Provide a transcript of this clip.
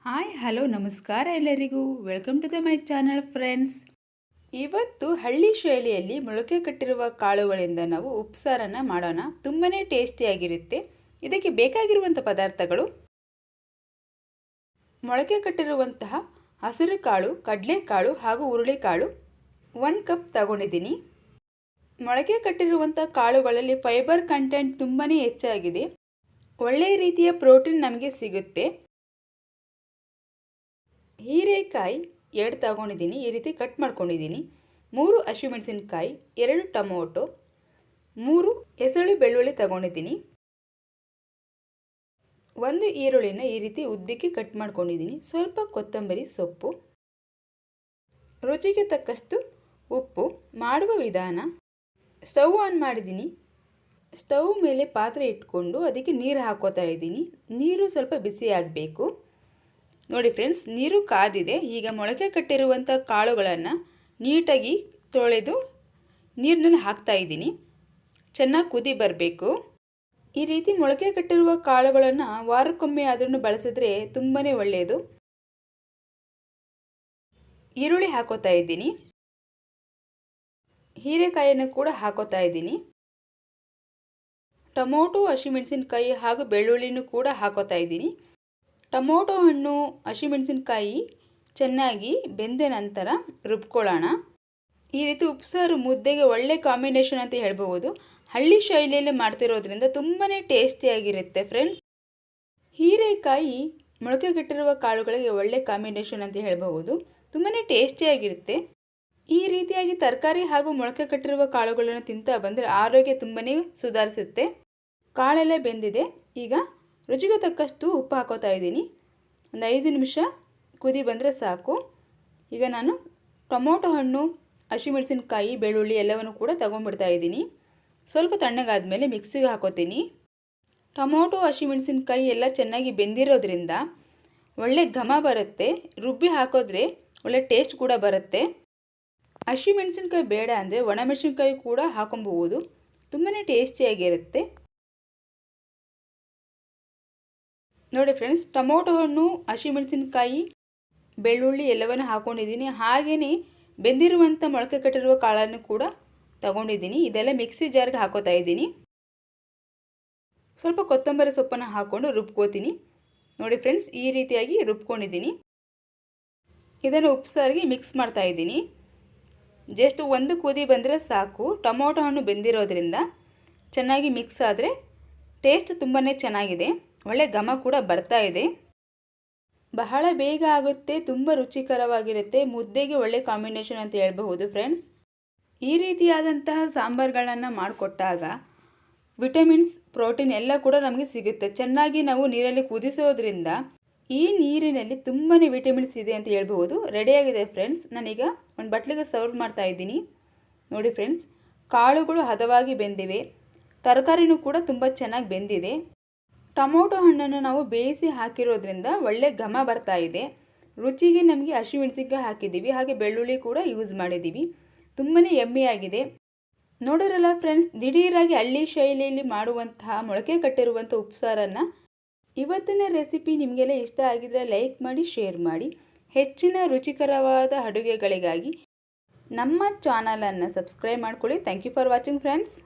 Hi hello ನಮಸ್ಕಾರ ಎಲ್ಲರಿಗೂ welcome to the my channel friends. ಇವತ್ತು ಹಳ್ಳಿ ಶೈಲಿಯಲ್ಲಿ ಮೊಳಕೆ ಕಟ್ಟಿರುವ ಕಾಳುಗಳಿಂದ ನಾವು ಉಪ್ಸಾರನ್ನು ಮಾಡೋಣ. ತುಂಬಾ ಟೇಸ್ಟಿಯಾಗಿರುತ್ತೆ. ಇದಕ್ಕೆ ಬೇಕಾಗಿರುವಂಥ ಪದಾರ್ಥಗಳು: ಮೊಳಕೆ ಕಟ್ಟಿರುವಂತಹ ಹಸಿರು ಕಾಳು, ಕಡಲೆಕಾಳು ಹಾಗೂ ಹುರುಳಿಕಾಳು 1 ಕಪ್ ತಗೊಂಡಿದ್ದೀನಿ. ಮೊಳಕೆ ಕಟ್ಟಿರುವಂಥ ಕಾಳುಗಳಲ್ಲಿ ಫೈಬರ್ ಕಂಟೆಂಟ್ ತುಂಬಾ ಹೆಚ್ಚಾಗಿದೆ. ಒಳ್ಳೆಯ ರೀತಿಯ ಪ್ರೋಟೀನ್ ನಮಗೆ ಸಿಗುತ್ತೆ. ಹೀರೆಕಾಯಿ 2 ತಗೊಂಡಿದ್ದೀನಿ, ಈ ರೀತಿ ಕಟ್ ಮಾಡ್ಕೊಂಡಿದ್ದೀನಿ. 3 ಹಸಿಮೆಣಸಿನಕಾಯಿ, 2 ಟೊಮೊಟೊ, 3 ಎಸಳು ಬೆಳ್ಳುಳ್ಳಿ ತಗೊಂಡಿದ್ದೀನಿ. 1 ಈರುಳ್ಳಿನ ಈ ರೀತಿ ಉದ್ದಕ್ಕೆ ಕಟ್ ಮಾಡ್ಕೊಂಡಿದ್ದೀನಿ. ಸ್ವಲ್ಪ ಕೊತ್ತಂಬರಿ ಸೊಪ್ಪು, ರುಚಿಗೆ ತಕ್ಕಷ್ಟು ಉಪ್ಪು. ಮಾಡುವ ವಿಧಾನ: ಸ್ಟವ್ ಆನ್ ಮಾಡಿದ್ದೀನಿ. ಸ್ಟವ್ ಮೇಲೆ ಪಾತ್ರೆ ಇಟ್ಕೊಂಡು ಅದಕ್ಕೆ ನೀರು ಹಾಕೋತಾ ಇದ್ದೀನಿ. ನೀರು ಸ್ವಲ್ಪ ಬಿಸಿ ಆಗಬೇಕು. ನೋಡಿ ಫ್ರೆಂಡ್ಸ್, ನೀರು ಕಾದಿದೆ. ಈಗ ಮೊಳಕೆ ಕಟ್ಟಿರುವಂಥ ಕಾಳುಗಳನ್ನು ನೀಟಾಗಿ ತೊಳೆದು ನೀರಿನಲ್ಲಿ ಹಾಕ್ತಾ ಇದ್ದೀನಿ. ಚೆನ್ನಾಗಿ ಕುದಿ ಬರಬೇಕು. ಈ ರೀತಿ ಮೊಳಕೆ ಕಟ್ಟಿರುವ ಕಾಳುಗಳನ್ನು ವಾರಕ್ಕೊಮ್ಮೆ ಆದ್ರೂ ಬಳಸಿದ್ರೆ ತುಂಬಾ ಒಳ್ಳೆಯದು. ಈರುಳ್ಳಿ ಹಾಕೋತಾ ಇದ್ದೀನಿ. ಹೀರೆಕಾಯಿಯನ್ನು ಕೂಡ ಹಾಕೋತಾ ಇದ್ದೀನಿ. ಟೊಮೊಟೊ, ಹಸಿಮೆಣಸಿನಕಾಯಿ ಹಾಗೂ ಬೆಳ್ಳುಳ್ಳಿನೂ ಕೂಡ ಹಾಕೋತಾ ಇದ್ದೀನಿ. ಟೊಮೊಟೊ ಹಣ್ಣು, ಹಸಿಮೆಣಸಿನಕಾಯಿ ಚೆನ್ನಾಗಿ ಬೆಂದ ನಂತರ ರುಬ್ಕೊಳ್ಳೋಣ. ಈ ರೀತಿ ಉಪ್ಸಾರು ಮುದ್ದೆಗೆ ಒಳ್ಳೆ ಕಾಂಬಿನೇಷನ್ ಅಂತ ಹೇಳ್ಬೋದು. ಹಳ್ಳಿ ಶೈಲಿಯಲ್ಲಿ ಮಾಡ್ತಿರೋದ್ರಿಂದ ತುಂಬಾ ಟೇಸ್ಟಿಯಾಗಿರುತ್ತೆ ಫ್ರೆಂಡ್ಸ್. ಹೀರೆಕಾಯಿ ಮೊಳಕೆ ಕಟ್ಟಿರುವ ಕಾಳುಗಳಿಗೆ ಒಳ್ಳೆ ಕಾಂಬಿನೇಷನ್ ಅಂತ ಹೇಳ್ಬೋದು. ತುಂಬಾ ಟೇಸ್ಟಿಯಾಗಿರುತ್ತೆ. ಈ ರೀತಿಯಾಗಿ ತರಕಾರಿ ಹಾಗೂ ಮೊಳಕೆ ಕಟ್ಟಿರುವ ಕಾಳುಗಳನ್ನು ತಿಂತಾ ಬಂದರೆ ಆರೋಗ್ಯ ತುಂಬಾ ಸುಧಾರಿಸುತ್ತೆ. ಕಾಳೆಲ್ಲ ಬೆಂದಿದೆ. ಈಗ ರುಚಿಗೆ ತಕ್ಕಷ್ಟು ಉಪ್ಪು ಹಾಕೋತಾ ಇದ್ದೀನಿ. ಒಂದು 5 ನಿಮಿಷ ಕುದಿ ಬಂದರೆ ಸಾಕು. ಈಗ ನಾನು ಟೊಮೊಟೊ ಹಣ್ಣು, ಹಸಿಮೆಣಸಿನಕಾಯಿ, ಬೆಳ್ಳುಳ್ಳಿ ಎಲ್ಲವನ್ನು ಕೂಡ ತೊಗೊಂಡ್ಬಿಡ್ತಾ ಇದ್ದೀನಿ. ಸ್ವಲ್ಪ ತಣ್ಣಗಾದ ಮೇಲೆ ಮಿಕ್ಸಿಗೆ ಹಾಕೋತೀನಿ. ಟೊಮೊಟೊ, ಹಸಿಮೆಣಸಿನಕಾಯಿ ಎಲ್ಲ ಚೆನ್ನಾಗಿ ಬೆಂದಿರೋದ್ರಿಂದ ಒಳ್ಳೆ ಘಮ ಬರುತ್ತೆ. ರುಬ್ಬಿ ಹಾಕೋದ್ರೆ ಒಳ್ಳೆ ಟೇಸ್ಟ್ ಕೂಡ ಬರುತ್ತೆ. ಹಸಿಮೆಣಸಿನಕಾಯಿ ಬೇಡ ಅಂದರೆ ಒಣಮೆಣಸಿನಕಾಯಿ ಕೂಡ ಹಾಕೊಬಹುದು. ತುಂಬಾ ಟೇಸ್ಟಿಯಾಗಿರುತ್ತೆ. ನೋಡಿ ಫ್ರೆಂಡ್ಸ್, ಟೊಮೊಟೊ ಹಣ್ಣು, ಹಸಿಮೆಣಸಿನಕಾಯಿ, ಬೆಳ್ಳುಳ್ಳಿ ಎಲ್ಲವನ್ನು ಹಾಕ್ಕೊಂಡಿದ್ದೀನಿ. ಹಾಗೆಯೇ ಬೆಂದಿರುವಂಥ ಮೊಳಕೆ ಕಟ್ಟಿರುವ ಕಾಳನ್ನು ಕೂಡ ತಗೊಂಡಿದ್ದೀನಿ. ಇದೆಲ್ಲ ಮಿಕ್ಸಿ ಜಾರ್ಗೆ ಹಾಕೋತಾ ಇದ್ದೀನಿ. ಸ್ವಲ್ಪ ಕೊತ್ತಂಬರಿ ಸೊಪ್ಪನ್ನು ಹಾಕ್ಕೊಂಡು ರುಬ್ಕೋತೀನಿ. ನೋಡಿ ಫ್ರೆಂಡ್ಸ್, ಈ ರೀತಿಯಾಗಿ ರುಬ್ಕೊಂಡಿದ್ದೀನಿ. ಇದನ್ನು ಉಪ್ಸಾರಿಗೆ ಮಿಕ್ಸ್ ಮಾಡ್ತಾ ಇದ್ದೀನಿ. ಜಸ್ಟ್ 1 ಕುದಿ ಬಂದರೆ ಸಾಕು. ಟೊಮೊಟೊ ಹಣ್ಣು ಬೆಂದಿರೋದ್ರಿಂದ ಚೆನ್ನಾಗಿ ಮಿಕ್ಸ್ ಆದರೆ ಟೇಸ್ಟ್ ತುಂಬಾ ಚೆನ್ನಾಗಿದೆ. ಒಳ್ಳೆ ಘಮ ಕೂಡ ಬರ್ತಾ ಇದೆ. ಬಹಳ ಬೇಗ ಆಗುತ್ತೆ. ತುಂಬ ರುಚಿಕರವಾಗಿರುತ್ತೆ. ಮುದ್ದೆಗೆ ಒಳ್ಳೆ ಕಾಂಬಿನೇಷನ್ ಅಂತ ಹೇಳ್ಬಹುದು ಫ್ರೆಂಡ್ಸ್. ಈ ರೀತಿಯಾದಂತಹ ಸಾಂಬಾರುಗಳನ್ನು ಮಾಡಿಕೊಟ್ಟಾಗ ವಿಟಮಿನ್ಸ್, ಪ್ರೋಟೀನ್ ಎಲ್ಲ ಕೂಡ ನಮಗೆ ಸಿಗುತ್ತೆ. ಚೆನ್ನಾಗಿ ನಾವು ನೀರಲ್ಲಿ ಕುದಿಸೋದ್ರಿಂದ ಈ ನೀರಿನಲ್ಲಿ ತುಂಬಾ ವಿಟಮಿನ್ಸ್ ಇದೆ ಅಂತ ಹೇಳ್ಬಹುದು. ರೆಡಿಯಾಗಿದೆ ಫ್ರೆಂಡ್ಸ್. ನಾನೀಗ ಒಂದು ಬಟ್ಲಿಗೆ ಸರ್ವ್ ಮಾಡ್ತಾ ಇದ್ದೀನಿ. ನೋಡಿ ಫ್ರೆಂಡ್ಸ್, ಕಾಳುಗಳು ಹದವಾಗಿ ಬೆಂದಿವೆ. ತರಕಾರಿನೂ ಕೂಡ ತುಂಬ ಚೆನ್ನಾಗಿ ಬೆಂದಿದೆ. ಟೊಮೊಟೊ ಹಣ್ಣನ್ನು ನಾವು ಬೇಯಿಸಿ ಹಾಕಿರೋದ್ರಿಂದ ಒಳ್ಳೆ ಘಮ ಬರ್ತಾ ಇದೆ. ರುಚಿಗೆ ನಮಗೆ ಹಸಿಮೆಣಸಿನಕಾಯಿ ಹಾಕಿದ್ದೀವಿ, ಹಾಗೆ ಬೆಳ್ಳುಳ್ಳಿ ಕೂಡ ಯೂಸ್ ಮಾಡಿದ್ದೀವಿ. ತುಂಬಾ ಯಮ್ಮಿಯಾಗಿದೆ. ನೋಡಿರಲ್ಲ ಫ್ರೆಂಡ್ಸ್, ದಿಢೀರಾಗಿ ಹಳ್ಳಿ ಶೈಲಿಯಲ್ಲಿ ಮಾಡುವಂತಹ ಮೊಳಕೆ ಕಟ್ಟಿರುವಂಥ ಉಪ್ಸಾರನ್ನು. ಇವತ್ತಿನ ರೆಸಿಪಿ ನಿಮಗೆಲ್ಲ ಇಷ್ಟ ಆಗಿದ್ರೆ ಲೈಕ್ ಮಾಡಿ, ಶೇರ್ ಮಾಡಿ. ಹೆಚ್ಚಿನ ರುಚಿಕರವಾದ ಅಡುಗೆಗಳಿಗಾಗಿ ನಮ್ಮ ಚಾನಲನ್ನು ಸಬ್ಸ್ಕ್ರೈಬ್ ಮಾಡ್ಕೊಳ್ಳಿ. Thank you for watching friends.